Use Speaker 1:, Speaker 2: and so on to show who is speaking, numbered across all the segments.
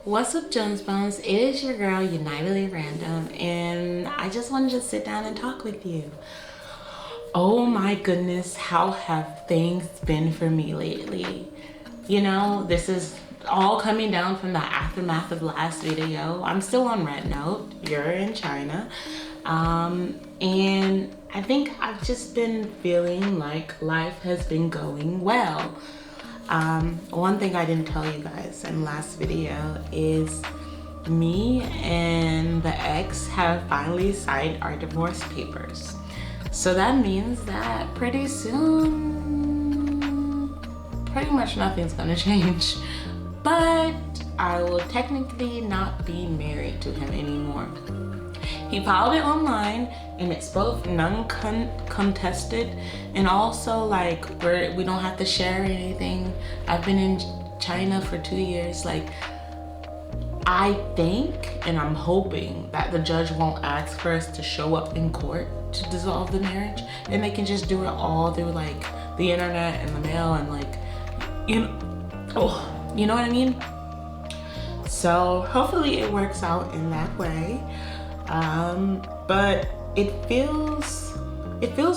Speaker 1: What's up, Jones Bones? It is your girl, Unitedly Random, and I just wanted to sit down and talk with you. Oh my goodness, how have things been for me lately? You know, this is all coming down from the aftermath of last video. I'm still on red note. You're in China. And I think I've just been feeling like life has been going well. One thing I didn't tell you guys in last video is me and the ex have finally signed our divorce papers. So that means that pretty soon, pretty much nothing's gonna change. But I will technically not be married to him anymore. He filed it online and it's both non-contested and also like we don't have to share anything. I've been in China for 2 years. Like, I think and I'm hoping that the judge won't ask for us to show up in court to dissolve the marriage, and they can just do it all through like the internet and the mail and like, you know what I mean? So hopefully it works out in that way. But it feels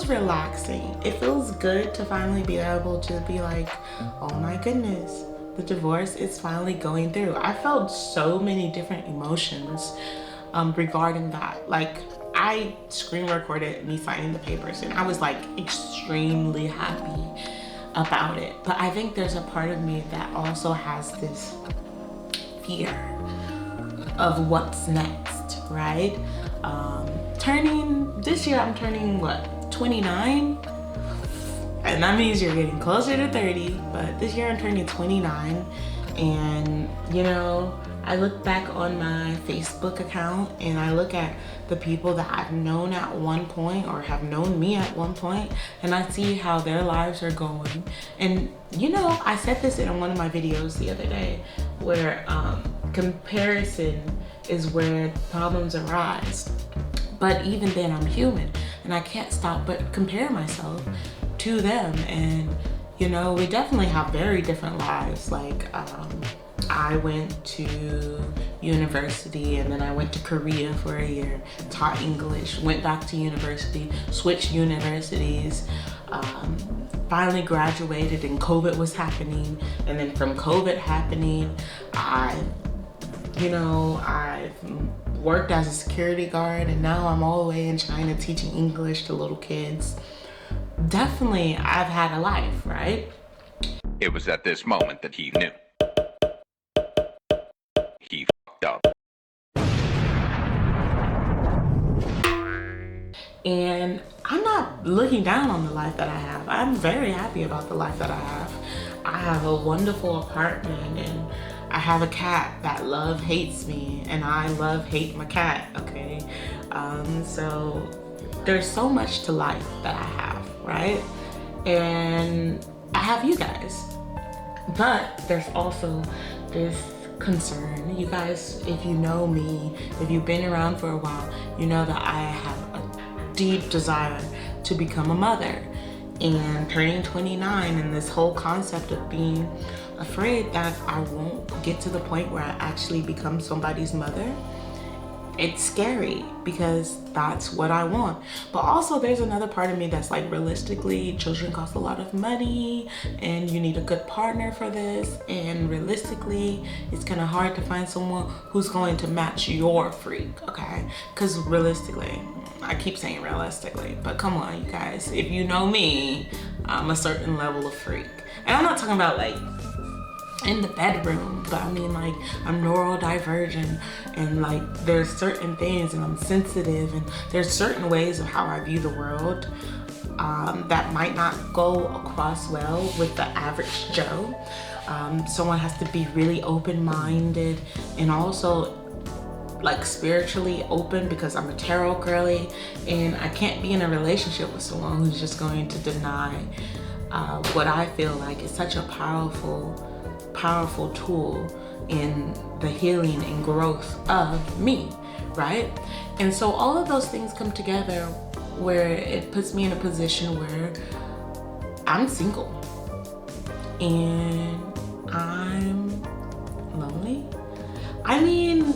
Speaker 1: relaxing. It feels good to finally be able to be like, oh my goodness, the divorce is finally going through. I felt so many different emotions regarding that. Like, I screen recorded me signing the papers and I was like extremely happy about it. But I think there's a part of me that also has this fear of what's next, right? This year I'm turning what, 29? And that means you're getting closer to 30, but this year I'm turning 29. And you know, I look back on my Facebook account and I look at the people that I've known at one point or have known me at one point, and I see how their lives are going. And you know, I said this in one of my videos the other day where comparison is where problems arise. But even then, I'm human and I can't stop but compare myself to them. And you know, we definitely have very different lives. Like, I went to university and then I went to Korea for a year, taught English, went back to university, switched universities, finally graduated and COVID was happening. And then from COVID happening, I've worked as a security guard and now I'm all the way in China teaching English to little kids. Definitely, I've had a life, right?
Speaker 2: It was at this moment that he knew. He fucked up.
Speaker 1: And I'm not looking down on the life that I have. I'm very happy about the life that I have. I have a wonderful apartment and I have a cat that hates me and I hate my cat, okay? So there's so much to life that I have, right? And I have you guys. But there's also this concern. You guys, if you know me, if you've been around for a while, you know that I have a deep desire to become a mother. And turning 29 and this whole concept of being afraid that I won't get to the point where I actually become somebody's mother, it's scary because that's what I want. But also there's another part of me that's like, realistically, children cost a lot of money and you need a good partner for this. And realistically, it's kind of hard to find someone who's going to match your freak, okay? Because realistically, I keep saying realistically, but come on, you guys. If you know me, I'm a certain level of freak. And I'm not talking about like in the bedroom, but I mean like I'm neurodivergent and like there's certain things, and I'm sensitive, and there's certain ways of how I view the world that might not go across well with the average Joe. Someone has to be really open-minded and also like spiritually open, because I'm a tarot girly and I can't be in a relationship with someone who's just going to deny what I feel like is such a powerful tool in the healing and growth of me, right? And so all of those things come together where it puts me in a position where I'm single and I'm lonely. I mean,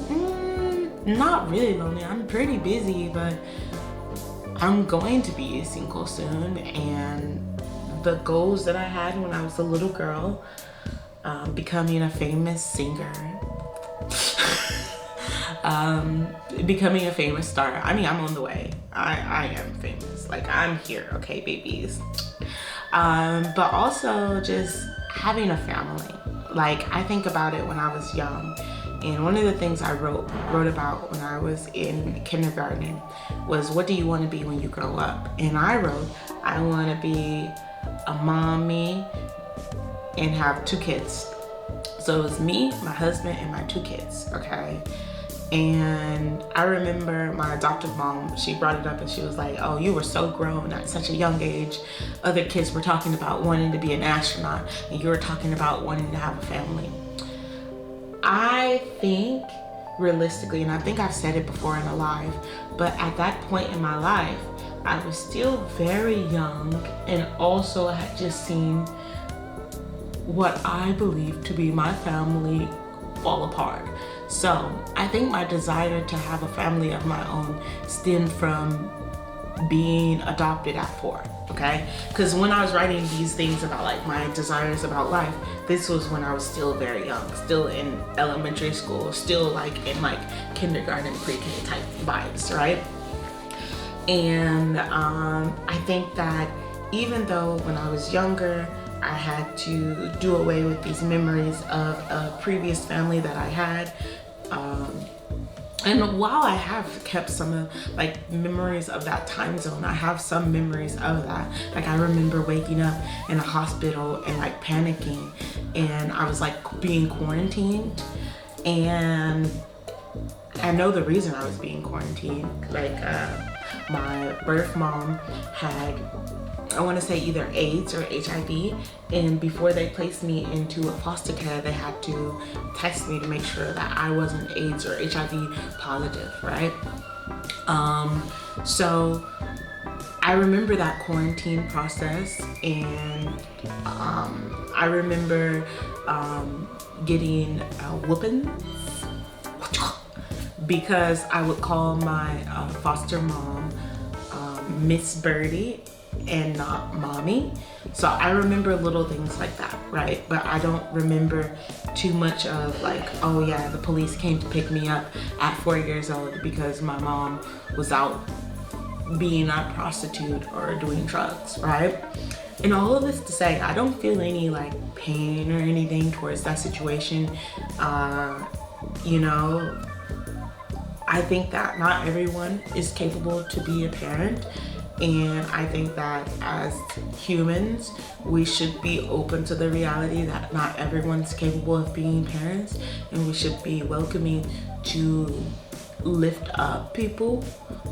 Speaker 1: not really lonely. I'm pretty busy, but I'm going to be single soon, and the goals that I had when I was a little girl, becoming a famous singer, becoming a famous star. I mean, I'm on the way. I am famous. Like, I'm here, okay, babies. But also just having a family. Like, I think about it when I was young, and one of the things I wrote about when I was in kindergarten was, what do you want to be when you grow up? And I wrote, I want to be a mommy and have 2 kids. So it was me, my husband, and my 2 kids, okay? And I remember my adoptive mom, she brought it up and she was like, oh, you were so grown at such a young age. Other kids were talking about wanting to be an astronaut, and you were talking about wanting to have a family. I think realistically, and I think I've said it before in a live, but at that point in my life, I was still very young, and also I had just seen what I believe to be my family fall apart. So I think my desire to have a family of my own stemmed from being adopted at 4, okay? Because when I was writing these things about like my desires about life, this was when I was still very young, still in elementary school, still like in like kindergarten, pre-K type vibes, right? And I think that even though when I was younger, I had to do away with these memories of a previous family that I had. And while I have kept some of like memories of that time zone, I have some memories of that. Like, I remember waking up in a hospital and like panicking, and I was like being quarantined, and I know the reason I was being quarantined. Like, my birth mom had, I want to say, either AIDS or HIV, and before they placed me into a foster care, they had to test me to make sure that I wasn't AIDS or HIV positive, right? So I remember that quarantine process, and I remember getting whoopings because I would call my foster mom Miss Birdie and not mommy. So I remember little things like that, right? But I don't remember too much of like, oh yeah, the police came to pick me up at 4 years old because my mom was out being a prostitute or doing drugs, right? And all of this to say, I don't feel any like pain or anything towards that situation. You know, I think that not everyone is capable to be a parent. And I think that as humans, we should be open to the reality that not everyone's capable of being parents, and we should be welcoming to lift up people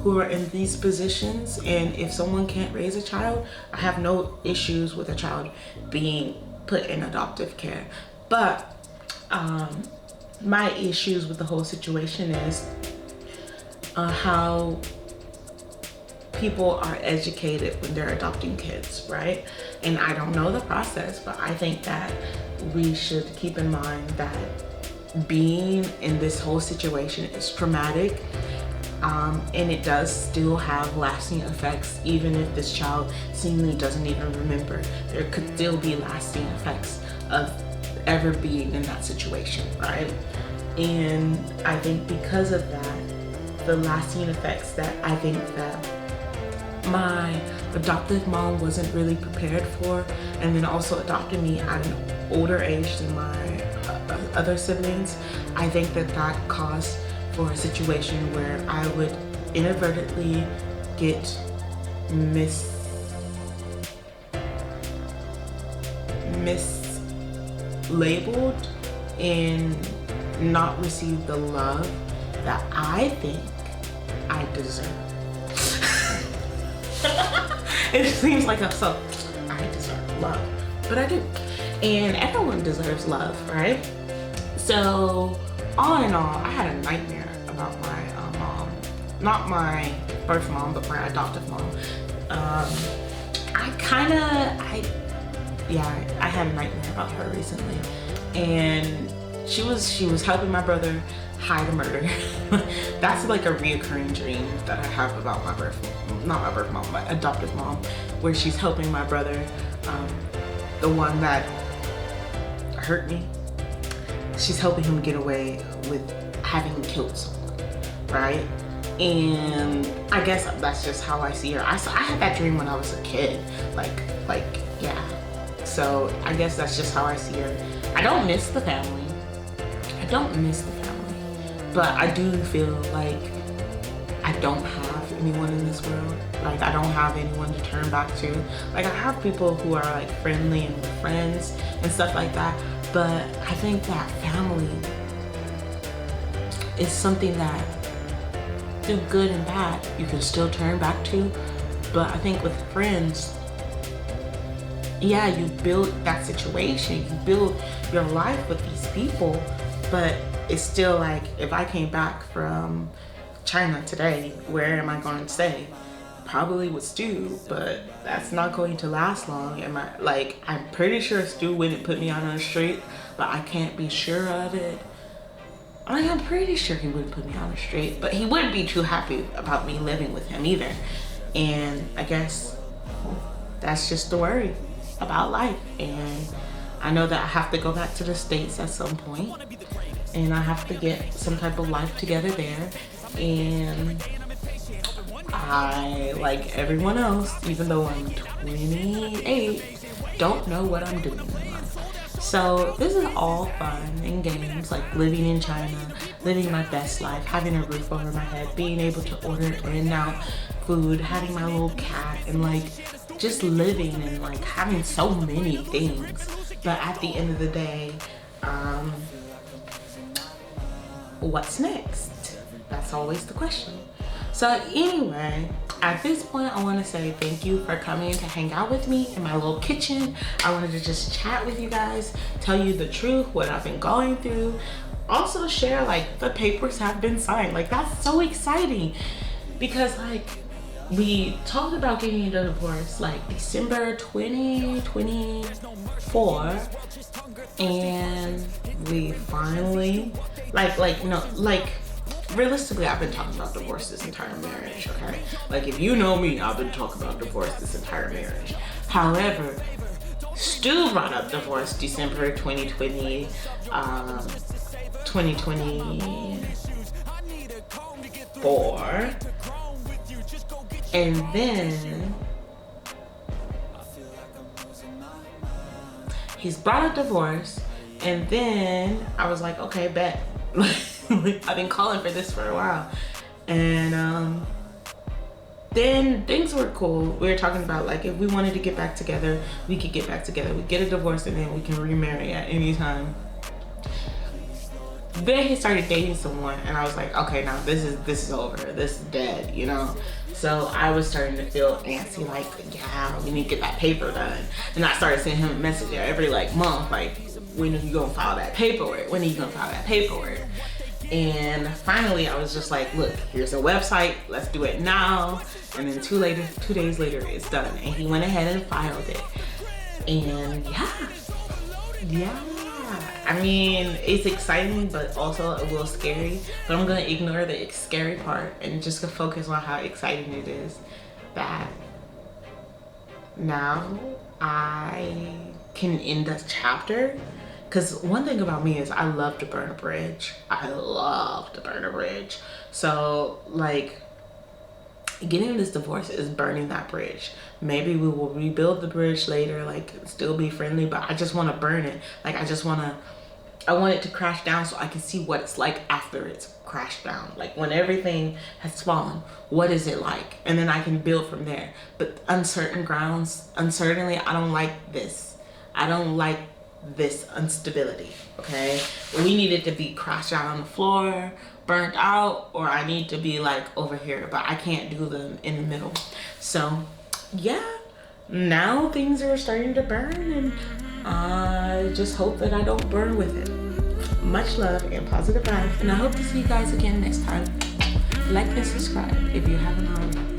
Speaker 1: who are in these positions. And if someone can't raise a child, I have no issues with a child being put in adoptive care. But my issues with the whole situation is how people are educated when they're adopting kids, right? And I don't know the process, but I think that we should keep in mind that being in this whole situation is traumatic, and it does still have lasting effects. Even if this child seemingly doesn't even remember, there could still be lasting effects of ever being in that situation, right? And I think because of that, the lasting effects that I think that my adoptive mom wasn't really prepared for, and then also adopted me at an older age than my other siblings, I think that that caused for a situation where I would inadvertently get mislabeled and not receive the love that I think I deserve. It seems like I deserve love, but I do. And everyone deserves love, right? So all in all, I had a nightmare about my mom. Not my birth mom, but my adoptive mom. I had a nightmare about her recently. And she was helping my brother hide a murder. That's like a reoccurring dream that I have about my not my birth mom, my adoptive mom, where she's helping my brother, the one that hurt me. She's helping him get away with having killed someone, right? And I guess that's just how I see her. I had that dream when I was a kid, yeah. So I guess that's just how I see her. I don't miss the family. But I do feel like I don't have anyone in this world. Like, I don't have anyone to turn back to. Like, I have people who are like friendly and friends and stuff like that. But I think that family is something that, through good and bad, you can still turn back to. But I think with friends, yeah, you build that situation, you build your life with these people, but it's still like, if I came back from China today, where am I going to stay? Probably with Stu, but that's not going to last long. I'm pretty sure Stu wouldn't put me out on the street, but I can't be sure of it. I'm pretty sure he wouldn't put me on the street, but he wouldn't be too happy about me living with him either. And I guess that's just the worry about life. And I know that I have to go back to the States at some point, and I have to get some type of life together there. And I, like everyone else, even though I'm 28, don't know what I'm doing in life. So this is all fun and games, like living in China, living my best life, having a roof over my head, being able to order in and out food, having my little cat, and like just living and like having so many things. But at the end of the day, what's next? That's always the question. So anyway, at this point, I want to say thank you for coming to hang out with me in my little kitchen. I wanted to just chat with you guys, tell you the truth, what I've been going through. Also share, like, the papers have been signed. Like, that's so exciting, because like we talked about getting a divorce like December 2024, and we finally realistically, I've been talking about divorce this entire marriage, okay? Like, if you know me, I've been talking about divorce this entire marriage. However, Stu brought up divorce December 2024. And then he's brought up divorce, and then I was like, okay, bet. I've been calling for this for a while. And then things were cool. We were talking about, like, if we wanted to get back together, we could get back together. We get a divorce and then we can remarry at any time. Then he started dating someone, and I was like, okay, now this is over. This is dead, you know? So I was starting to feel antsy, like, yeah, we need to get that paper done. And I started sending him a message every like month, like, when are you gonna file that paperwork? When are you gonna file that paperwork? And finally I was just like, look, here's a website, let's do it now. And then 2 days later, it's done. And he went ahead and filed it. And yeah. I mean, it's exciting, but also a little scary. But I'm gonna ignore the scary part and just gonna focus on how exciting it is that now I can end this chapter. Because one thing about me is I love to burn a bridge. So, like, getting this divorce is burning that bridge. Maybe we will rebuild the bridge later, like, still be friendly, but I just want to burn it. Like, I want it to crash down so I can see what it's like after it's crashed down. Like, when everything has fallen, what is it like? And then I can build from there. But uncertainly, I don't like this. I don't like this instability, okay? We need it to be crashed out on the floor, burnt out, or I need to be like over here, but I can't do them in the middle. So yeah, now things are starting to burn, and I just hope that I don't burn with it. Much love and positive vibes, and I hope to see you guys again next time. Like and subscribe if you haven't already.